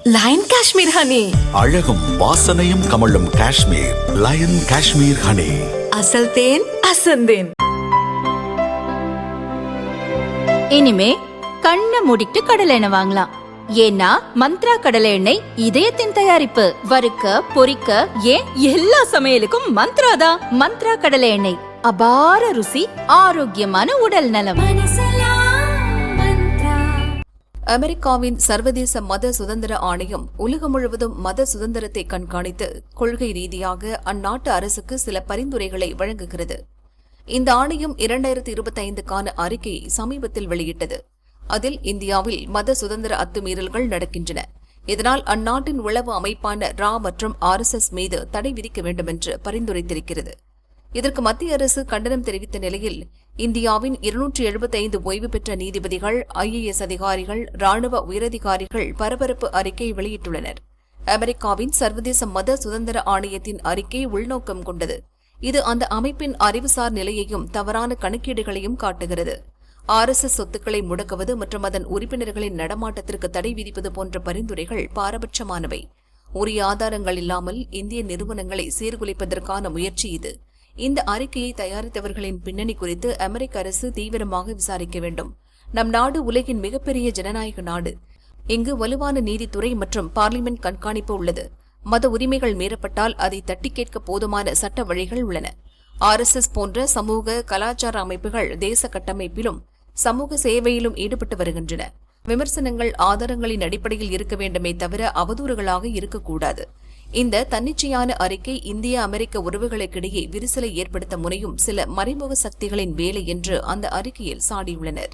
Line Kashmir honey, அழகும் வாசனையும் கமழும் காஷ்மீர் லயன் காஷ்மீர் ஹனி. அசல் தேன் அசந்தேன். இனிமே கண்ணை மூடிட்டு கடலை எண்ணெய் வாங்கலாம். ஏன்னா மந்த்ரா கடலை எண்ணெய் இதயத்தின் தயாரிப்பு. வறுக்க பொரிக்க ஏன் எல்லா சமையலுக்கும் மந்த்ரா தான். மந்த்ரா கடலை எண்ணெய், அபார ருசி, ஆரோக்கியமான உடல் நலம். அமெரிக்காவின் சர்வதேச மத சுதந்திர ஆணையம் உலகம் முழுவதும் மத சுதந்திரத்தை கண்காணித்து கொள்கை ரீதியாக அந்நாட்டு அரசுக்கு சில பரிந்துரைகளை வழங்குகிறது. இந்த ஆணையம் 2025க்கான அறிக்கையை சமீபத்தில் வெளியிட்டது. அதில் இந்தியாவில் மத சுதந்திர அத்துமீறல்கள் நடக்கின்றன. இதனால் அந்நாட்டின் உளவு அமைப்பான ரா மற்றும் RSS மீது தடை விதிக்க வேண்டும் என்று பரிந்துரைத்திருக்கிறது. இதற்கு மத்திய அரசு கண்டனம் தெரிவித்த நிலையில் இந்தியாவின் 275 ஓய்வு பெற்ற நீதிபதிகள், IAS அதிகாரிகள், ராணுவ உயரதிகாரிகள் பரபரப்பு அறிக்கை வெளியிட்டுள்ளனர். அமெரிக்காவின் சர்வதேச மத சுதந்திர ஆணையத்தின் அறிக்கை உள்நோக்கம் கொண்டது. இது அந்த அமைப்பின் அறிவுசார் நிலையையும் தவறான கணக்கீடுகளையும் காட்டுகிறது. RSS சொத்துக்களை முடக்குவது மற்றும் அதன் உறுப்பினர்களின் நடமாட்டத்திற்கு தடை விதிப்பது போன்ற பரிந்துரைகள் பாரபட்சமானவை. உரிய ஆதாரங்கள் இல்லாமல் இந்திய நிறுவனங்களை சீர்குலைப்பதற்கான முயற்சி இது. இந்த அறிக்கையை தயாரித்தவர்களின் பின்னணி குறித்து அமெரிக்க அரசு தீவிரமாக விசாரிக்க வேண்டும். நம் நாடு உலகின் மிகப்பெரிய ஜனநாயக நாடு. இங்கு வலுவான நீதித்துறை மற்றும் பார்லிமெண்ட் கண்காணிப்பு உள்ளது. மத உரிமைகள் மீறப்பட்டால் அதை தட்டி கேட்க போதுமான சட்ட வழிகள் உள்ளன. RSS போன்ற சமூக கலாச்சார அமைப்புகள் தேச கட்டமைப்பிலும் சமூக சேவையிலும் ஈடுபட்டு வருகின்றன. விமர்சனங்கள் ஆதாரங்களின் அடிப்படையில் இருக்க வேண்டுமே தவிர அவதூறுகளாக இருக்கக்கூடாது. இந்த தன்னிச்சையான அறிக்கை இந்திய அமெரிக்க உறவுகளுக்கிடையே விரிசலை ஏற்படுத்த முனையும் சில மறைமுக சக்திகளின் வேலை என்று அந்த அறிக்கையில் சாடியுள்ளனர்.